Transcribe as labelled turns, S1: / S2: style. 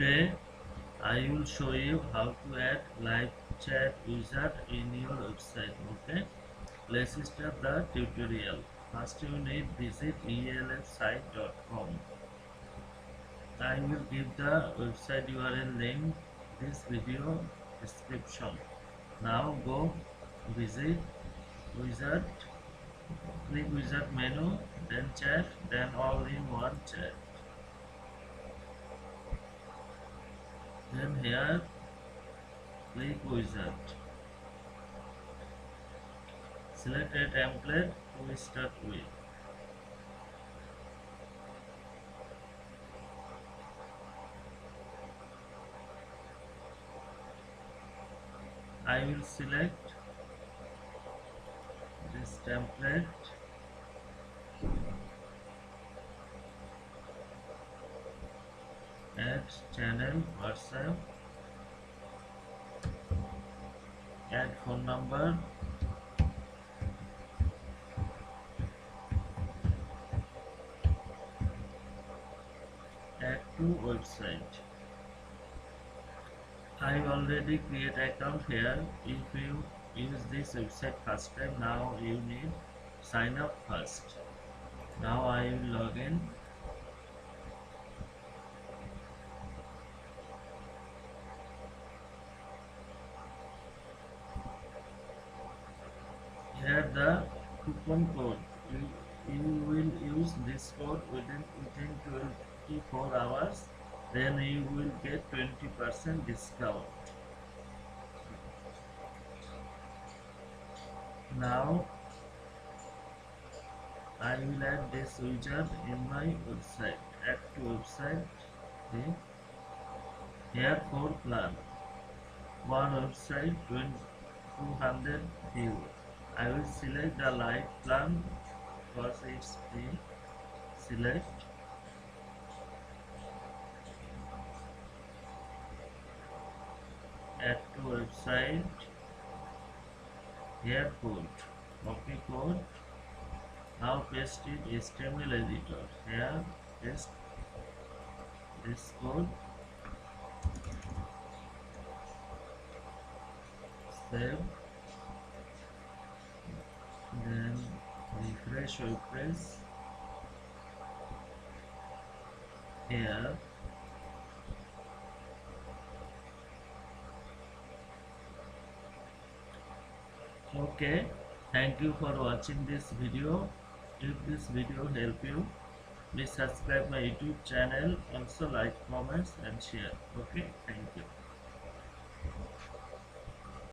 S1: Today I will show you how to add live chat wizard in your website. Okay, let's start the tutorial. First you need visit elfsite.com. I will give the website URL link this video description. Now go visit wizard, click wizard menu, then chat, then all in one chat. Then here click wizard. Select a template to start with. I will select this template, add channel WhatsApp, add phone number, add to website. I already create account here. If you use this website first time, now you need sign up first. Now I will log in. Here the coupon code. You will use this code within 24 hours. Then you will get 20% discount. Now I will add this widget in my website. Add to website. Okay. Here 4 plan. One website 200 view. I will select the live plan because it's free. Select. Add to website. Here code. Copy code. Now paste it HTML editor. Here paste this code. Save. Then refresh web page. Here okay, thank you for watching this video. If this video help you, please subscribe my YouTube channel, also like, comments and share. Okay, thank you.